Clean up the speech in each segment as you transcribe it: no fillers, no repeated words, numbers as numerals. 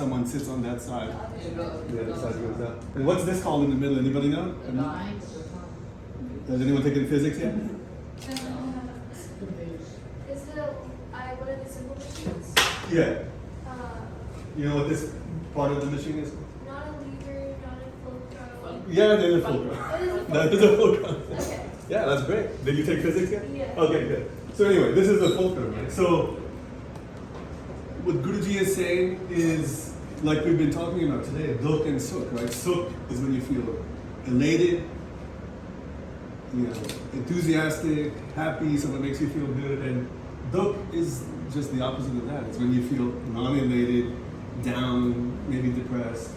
Someone sits on that side. The other side goes up. And what's this called in the middle? Anybody know? Has anyone taken physics yet? Is the what are the simple machines? Yeah. You know what this part of the machine is? Not a lever, not a fulcrum. Yeah, there's a fulcrum. That is a fulcrum. Okay. Yeah, that's great. Did you take physics yet? Yeah. Okay, good. So anyway, this is the fulcrum, right? So what Guruji is saying is, like we've been talking about today, dukh and sukh, right? Sukh is when you feel elated, enthusiastic, happy, something makes you feel good, and dukh is just the opposite of that. It's when you feel non-elated, down, maybe depressed,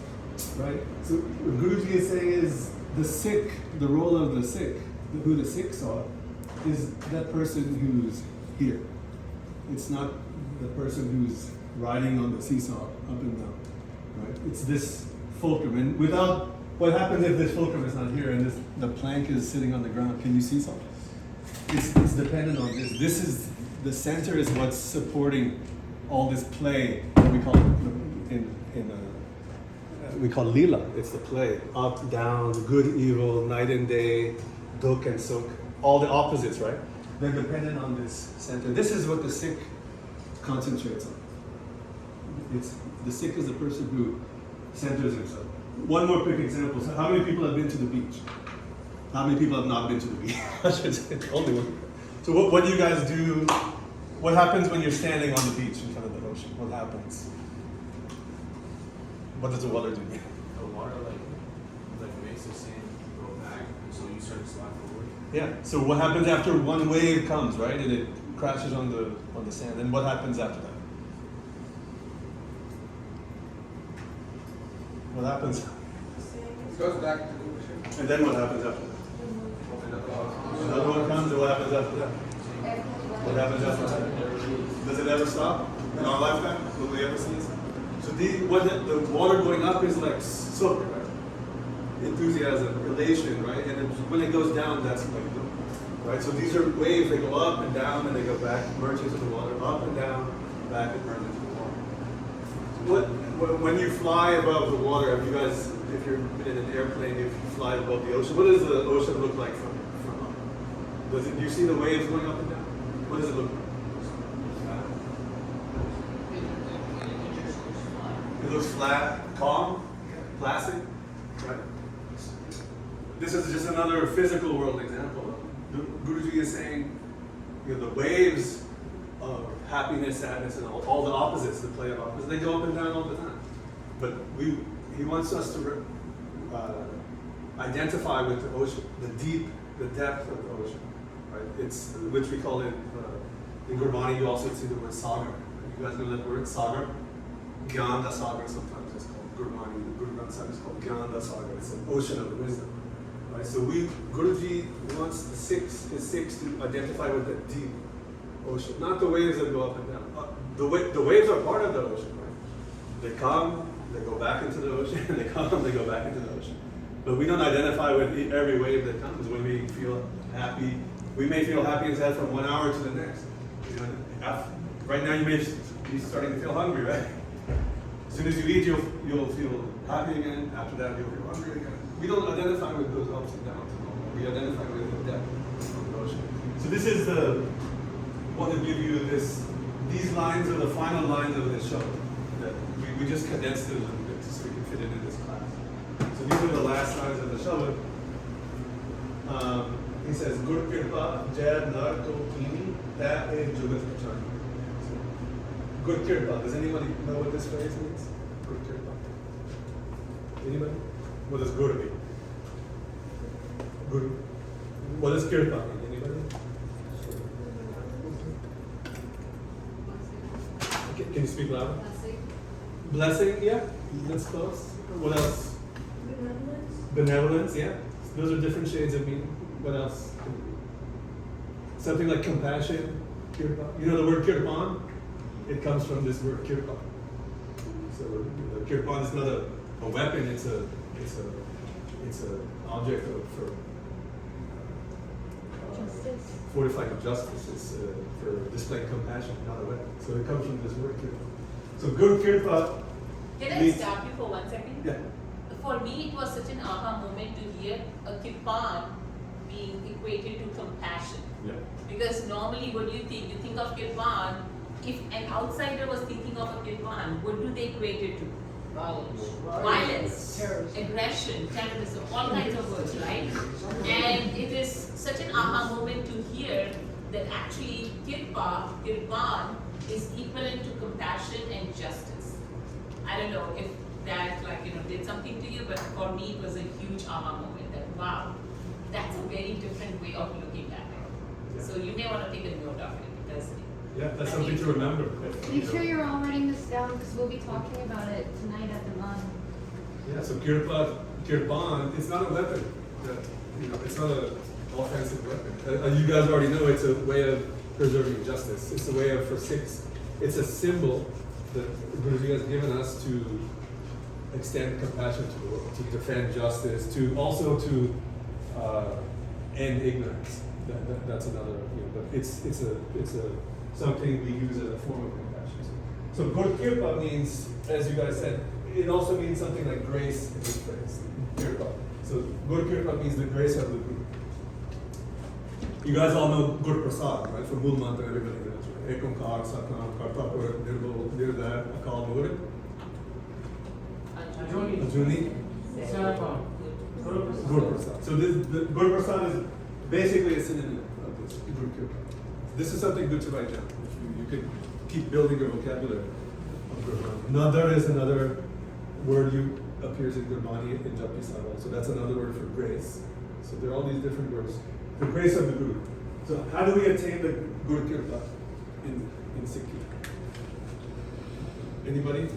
right? So what Guruji is saying is the Sikh, the role of the Sikh, who the Sikhs are, is that person who's here. It's not the person who's riding on the seesaw up and down, right? It's this fulcrum, and without, what happens if this fulcrum is not here and the plank is sitting on the ground? Can you see something? It's dependent on this. This is, the center is what's supporting all this play that we call we call lila. It's the play, up, down, good, evil, night and day, dukh and sukh, all the opposites, right? They're dependent on this center. This is what the Sikh concentrates on. It's the Sikh is the person who centers himself. One more quick example. So how many people have been to the beach? How many people have not been to the beach? I should say only one. So what do you guys do? What happens when you're standing on the beach in front of the ocean? What happens? What does the water do? The water like makes the sand go back, so you start to slide forward. Yeah. So what happens after one wave comes, right, and it crashes on the sand? And what happens after that? What happens? It goes back to the ocean. And then what happens after that? Another one comes, and what happens after that? What happens after that? Does it ever stop in our lifetime? Will we ever see this? So the water going up is like sukh, right? Enthusiasm, elation, right? And when it goes down, that's like dukh, right? So these are waves. They go up and down, and they go back, merge into the water, up and down, back and merge into the water. When you fly above the water, have you guys, if you're in an airplane, if you fly above the ocean, what does the ocean look like from up? Do you see the waves going up and down? What does it look like? It looks flat, calm, placid, right? This is just another physical world example. Guruji is saying, the waves of happiness, sadness, and all the opposites, the play of opposites, they go up and down all the time. But he wants us to identify with the ocean, the depth of the ocean, right? It's, which we call it, in Gurmat you also see the word sagar. You guys know that word, sagar? Gyan da sagar sometimes it's called. Gurmat, the Guru Granth Sahib is called Gyan da sagar. It's an ocean of wisdom. Right? So Guruji wants his Sikhs to identify with the deep ocean, not the waves that go up and down. The waves are part of the ocean, right? They come, they go back into the ocean, and they come, they go back into the ocean. But we don't identify with every wave that comes. When we feel happy, we may feel happy and sad from 1 hour to the next. Right now you may be starting to feel hungry, right? As soon as you eat, you'll feel happy again. After that, you'll feel hungry again. We don't identify with those ups and downs. We identify with the depth of the ocean. So this is want to give you these lines are the final lines of this show. That we just condensed it a little bit so we can fit it in this class. So these are the last lines of the show. He says, Gur Kirpa, Jai Nar Ko Kini, Ta E Jugat Pachani. Gur Kirpa. Does anybody know what this phrase means? Gur Kirpa. Anybody? What does Gur mean? Gur. What does Kirpa mean? Anybody? Can you speak louder? Blessing, yeah. That's close. What else? Benevolence, yeah. Those are different shades of meaning. What else? Something like compassion, kirpa. You know the word kirpan? It comes from this word kirpa. So the kirpan is not a weapon. It's an object for fortifying of justice. It's for displaying compassion, not a weapon. So it comes from this word kirpa. So Guru Kirpa Can I means- stop you for 1 second? Yeah. For me, it was such an aha moment to hear a kirpan being equated to compassion. Yeah. Because normally, what do you think? You think of kirpan, if an outsider was thinking of a kirpan, what do they equate it to? Violence, aggression, terrorism, all kinds of words, right? And it is such an aha moment to hear that actually kirpan is equivalent to compassion and justice. I don't know if that did something to you, but for me it was a huge aha moment that wow, that's a very different way of looking at it. Yeah. So you may want to take a note of it because Yeah, that's I something think- to remember. Make sure you're all writing this down because we'll be talking about it tonight at the bani. Yeah, so kirpan, it's not a weapon. It's not an offensive weapon. You guys already know it's a way of preserving justice. It's a way of, for Sikhs, it's a symbol that Guruji has given us to extend compassion to the world, to defend justice, to also to end ignorance. That's another, but it's something we use as a form of compassion. So Gur Kirpa means, as you guys said, it also means something like grace in this phrase, Kirpa. So Gur Kirpa means the grace of the Guru. You guys all know Gur Prasad, right? From Mool Mantra, everybody knows, right? Ek Onkar, Satnam, Kartapur, Nirbol, Nirdhar, Akal Murad, Ajuni, Gur Prasad. So the Gur Prasad is basically a synonym of this Gur Kirpa. This is something good to write down. You could keep building your vocabulary of Gurmani. Nadar is another word you appears in Gurmani and Japji Sahib also. That's another word for grace. So there are all these different words. The grace of the Guru. So how do we attain the Gur Kirpa in Sikhi? Anybody?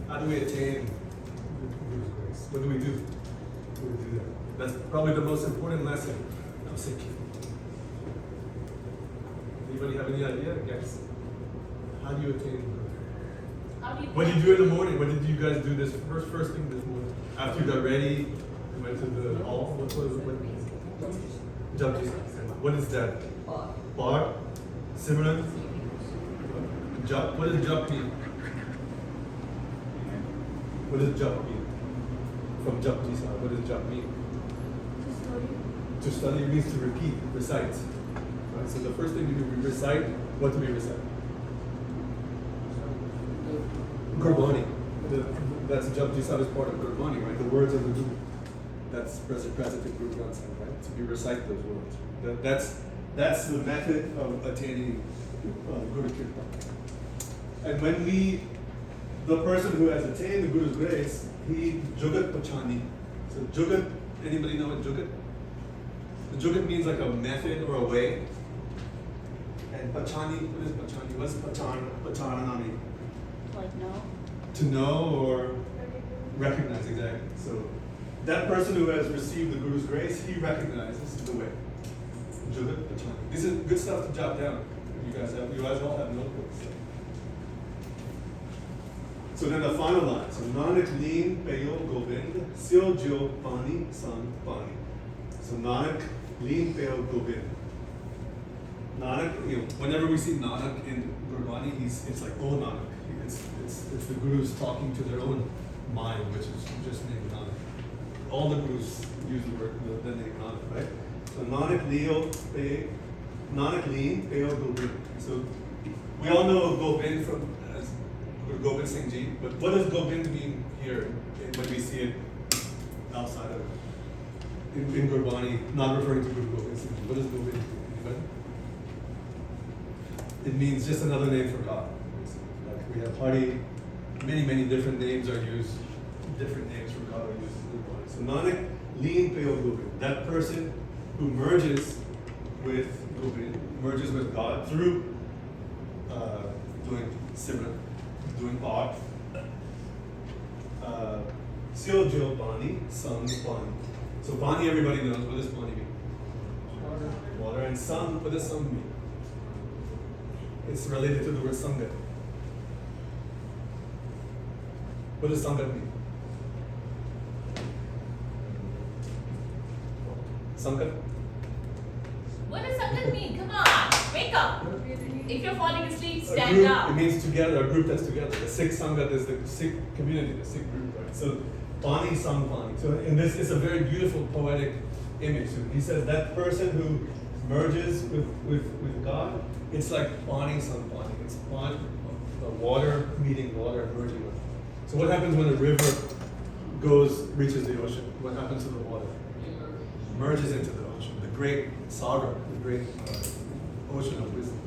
How do we attain Guru's grace? What do we do? What do we do that? That's probably the most important lesson of Sikhi. Anybody have any idea? Guess. How do you attain Guru? how do you What did you do in the morning? What did you guys do this first thing this morning? After you got ready, you went to the hall. What was it? Japji. What is that? Bar? Simran? Jap? What does Jap mean? What does Jap mean? From Japji Sahib, what does Jap mean? To study means to repeat, recite. Right? So the first thing you do, we recite. What do we recite? Gurbani. That's Japji Sahib is part of Gurbani, right? The words of the Guru. That's present in Guru Granth Sahib, right? So we recite those words. That's the method of attaining Guru Kirpa. And when the person who has attained the Guru's grace, he Jugat Pachani. So Jugat, anybody know what Jugat? The Jugat means like a method or a way. And Pachani, what is Pachani? What's Pachananami? Like no. To know or recognize, exactly. So that person who has received the Guru's grace, he recognizes the way. Jugat Pachani. This is good stuff to jot down. You guys all have notebooks. So then the final line. So Nanak Leen Payo Govind Sil Jo Bani San Bani. So Nanak Leen Payo Govind. Nanak, whenever we see Nanak in Gurbani, it's like, oh Nanak. It's the Gurus talking to their own mind, which is just named Nanak. All the Gurus use the name Nanak, right? So Nanak Leen Payo Govind. So we all know Govind from as Guru Gobind Singh Ji, but what does Govind mean here when we see it outside of in Gurbani, not referring to Guru Gobind Singh Ji? What does Govind mean? Anybody? It means just another name for God. Like we have Hari, many different names are used, different names for God are used in Gurbani. So Nanak Leen Payo Gobind, that person who merges with Gobind, merges with God through doing Simran, doing Bhaat. Sil Jo Bani, Sang Bani. So Bani, everybody knows. What does Bani mean? Water. And Sang, what does Sang mean? It's related to the word Sangat. What does Sangat mean? Sangat? What does Sangat mean? Come on, wake up. If you're falling asleep, A stand group, up. it means together, a group that's together. The Sikh Sangha is the Sikh community, the Sikh group, right? So Bani Sangbani. So in this, it's a very beautiful poetic image. So he says that person who merges with God, it's like Bani Sangbani. It's Bani, water meeting water, merging with. So what happens when a river reaches the ocean? What happens to the water? Merges into the ocean, the great sagar, the great ocean of wisdom.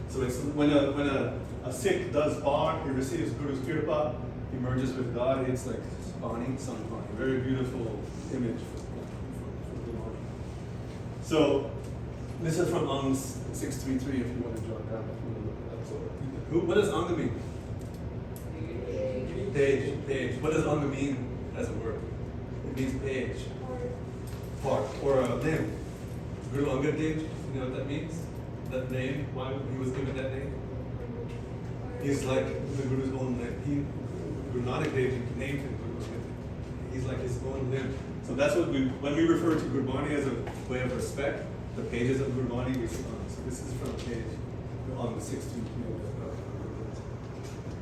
So it's when a Sikh does bar, he receives Guru's kirpa, he merges with God. It's like Bani Sangbani, very beautiful image for Gurmat. So this is from Ang 633. If you want to jot down, if you want to look at that. So what does Anga mean? Page. What does Anga mean as a word? It means page. Part or a limb. Guru Angad Dev, you know what that means? That name, why he was given that name? He's like the Guru's own limb. Guru Nanak Dev named him Guru Angad Dev. He's like his own limb. So that's what when we refer to Gurbani as a way of respect, the pages of Gurbani we sit on. So this is from a page on the 16th